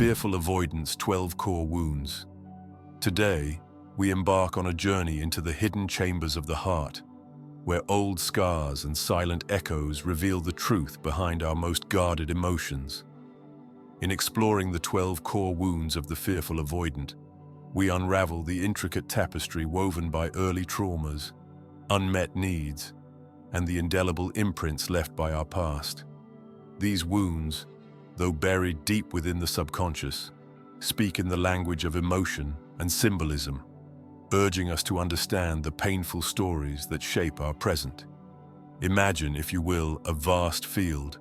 Fearful Avoidant's 12 Core Wounds. Today, we embark on a journey into the hidden chambers of the heart, where old scars and silent echoes reveal the truth behind our most guarded emotions. In exploring the 12 core wounds of the fearful avoidant, we unravel the intricate tapestry woven by early traumas, unmet needs, and the indelible imprints left by our past. These wounds, though buried deep within the subconscious, speak in the language of emotion and symbolism, urging us to understand the painful stories that shape our present. Imagine, if you will, a vast field,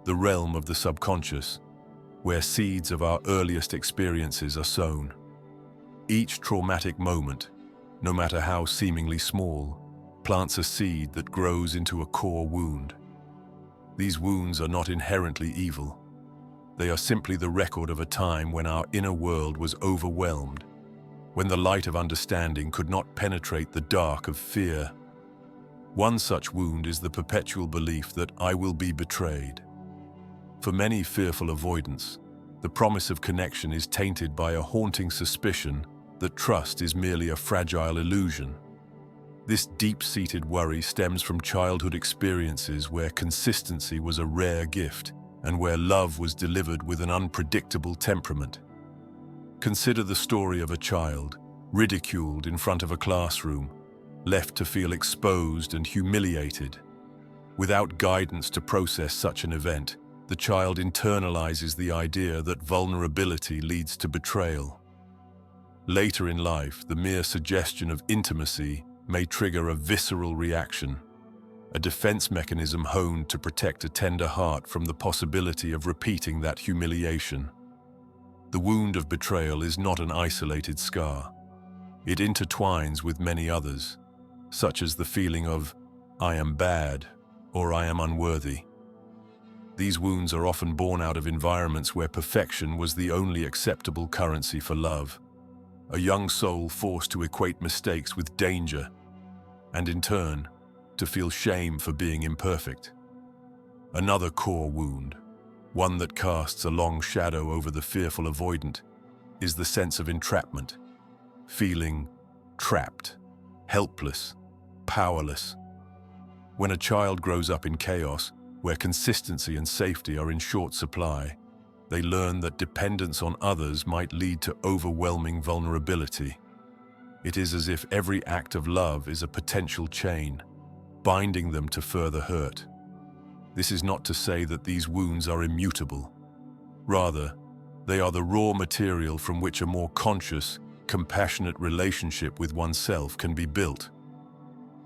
the realm of the subconscious, where seeds of our earliest experiences are sown. Each traumatic moment, no matter how seemingly small, plants a seed that grows into a core wound. These wounds are not inherently evil. They are simply the record of a time when our inner world was overwhelmed, when the light of understanding could not penetrate the dark of fear. One such wound is the perpetual belief that I will be betrayed. For many fearful avoidants, the promise of connection is tainted by a haunting suspicion that trust is merely a fragile illusion. This deep-seated worry stems from childhood experiences where consistency was a rare gift and where love was delivered with an unpredictable temperament. Consider the story of a child, ridiculed in front of a classroom, left to feel exposed and humiliated. Without guidance to process such an event, the child internalizes the idea that vulnerability leads to betrayal. Later in life, the mere suggestion of intimacy may trigger a visceral reaction, a defense mechanism honed to protect a tender heart from the possibility of repeating that humiliation. The wound of betrayal is not an isolated scar. It intertwines with many others, such as the feeling of, I am bad, or I am unworthy. These wounds are often born out of environments where perfection was the only acceptable currency for love. A young soul forced to equate mistakes with danger, and in turn, to feel shame for being imperfect. Another core wound, one that casts a long shadow over the fearful avoidant, is the sense of entrapment, feeling trapped, helpless, powerless. When a child grows up in chaos, where consistency and safety are in short supply, they learn that dependence on others might lead to overwhelming vulnerability. It is as if every act of love is a potential chain, binding them to further hurt. This is not to say that these wounds are immutable. Rather, they are the raw material from which a more conscious, compassionate relationship with oneself can be built.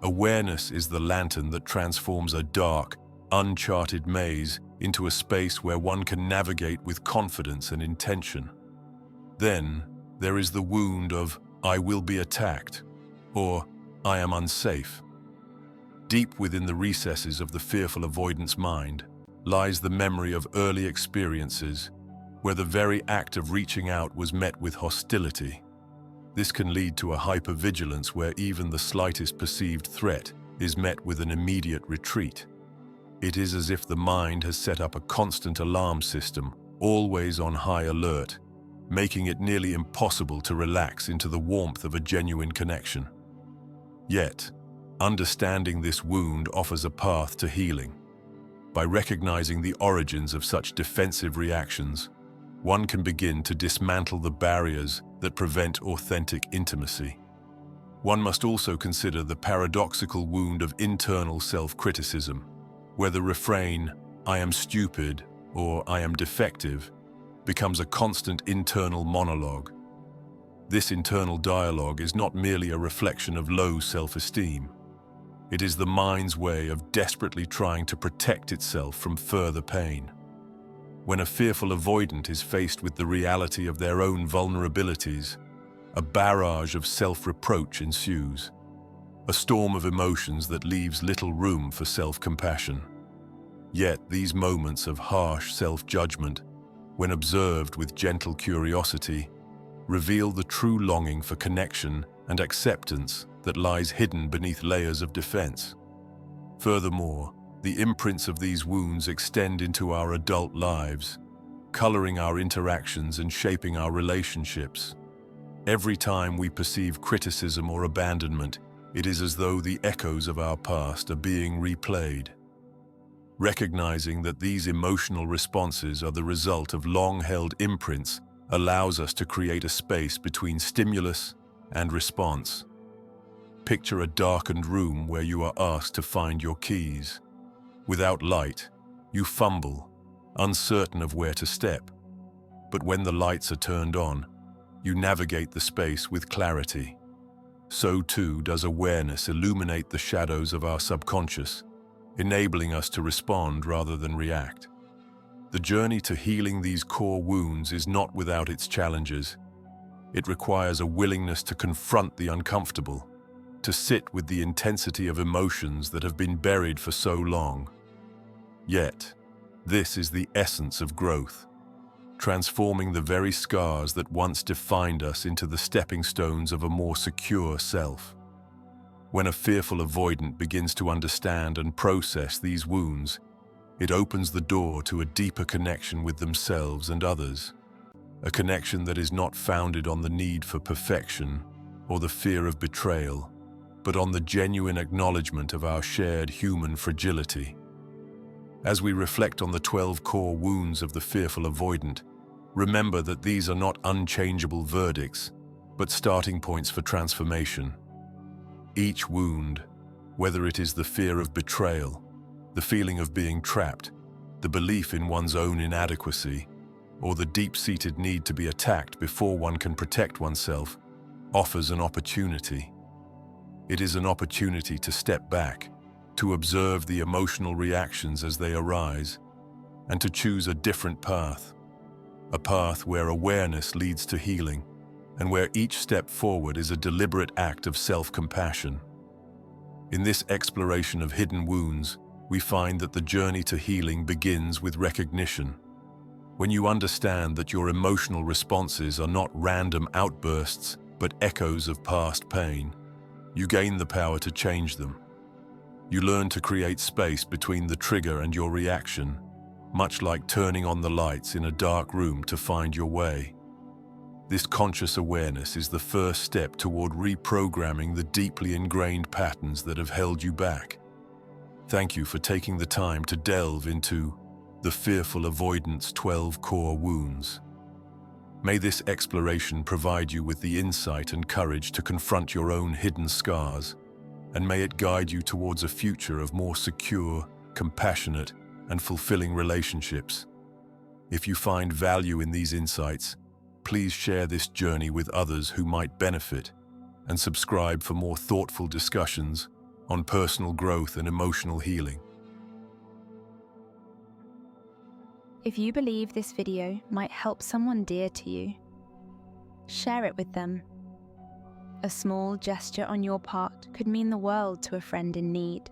Awareness is the lantern that transforms a dark, uncharted maze into a space where one can navigate with confidence and intention. Then, there is the wound of I will be attacked, or I am unsafe. Deep within the recesses of the fearful avoidant's mind lies the memory of early experiences where the very act of reaching out was met with hostility. This can lead to a hypervigilance where even the slightest perceived threat is met with an immediate retreat. It is as if the mind has set up a constant alarm system, always on high alert, making it nearly impossible to relax into the warmth of a genuine connection. Yet, understanding this wound offers a path to healing. By recognizing the origins of such defensive reactions, one can begin to dismantle the barriers that prevent authentic intimacy. One must also consider the paradoxical wound of internal self-criticism, where the refrain, I am stupid or I am defective, becomes a constant internal monologue. This internal dialogue is not merely a reflection of low self-esteem. It is the mind's way of desperately trying to protect itself from further pain. When a fearful avoidant is faced with the reality of their own vulnerabilities, a barrage of self-reproach ensues, a storm of emotions that leaves little room for self-compassion. Yet these moments of harsh self-judgment, when observed with gentle curiosity, reveal the true longing for connection and acceptance that lies hidden beneath layers of defense. Furthermore, the imprints of these wounds extend into our adult lives. coloring our interactions and shaping our relationships. Every time we perceive criticism or abandonment, it is as though the echoes of our past are being replayed. Recognizing that these emotional responses are the result of long-held imprints allows us to create a space between stimulus and response. Picture a darkened room where you are asked to find your keys. Without light, you fumble, uncertain of where to step. But when the lights are turned on, you navigate the space with clarity. So too does awareness illuminate the shadows of our subconscious, enabling us to respond rather than react. The journey to healing these core wounds is not without its challenges. It requires a willingness to confront the uncomfortable, to sit with the intensity of emotions that have been buried for so long. Yet, this is the essence of growth, transforming the very scars that once defined us into the stepping stones of a more secure self. When a fearful avoidant begins to understand and process these wounds, it opens the door to a deeper connection with themselves and others, a connection that is not founded on the need for perfection or the fear of betrayal, but on the genuine acknowledgement of our shared human fragility. As we reflect on the 12 core wounds of the fearful avoidant, remember that these are not unchangeable verdicts, but starting points for transformation. Each wound, whether it is the fear of betrayal, the feeling of being trapped, the belief in one's own inadequacy, or the deep-seated need to be attacked before one can protect oneself, offers an opportunity. It is an opportunity to step back, to observe the emotional reactions as they arise, and to choose a different path. A path where awareness leads to healing, and where each step forward is a deliberate act of self-compassion. In this exploration of hidden wounds, we find that the journey to healing begins with recognition. When you understand that your emotional responses are not random outbursts, but echoes of past pain, you gain the power to change them. You learn to create space between the trigger and your reaction, much like turning on the lights in a dark room to find your way. This conscious awareness is the first step toward reprogramming the deeply ingrained patterns that have held you back. Thank you for taking the time to delve into the Fearful Avoidant's 12 core wounds. May this exploration provide you with the insight and courage to confront your own hidden scars, and may it guide you towards a future of more secure, compassionate, and fulfilling relationships. If you find value in these insights, please share this journey with others who might benefit, and subscribe for more thoughtful discussions on personal growth and emotional healing. If you believe this video might help someone dear to you, share it with them. A small gesture on your part could mean the world to a friend in need.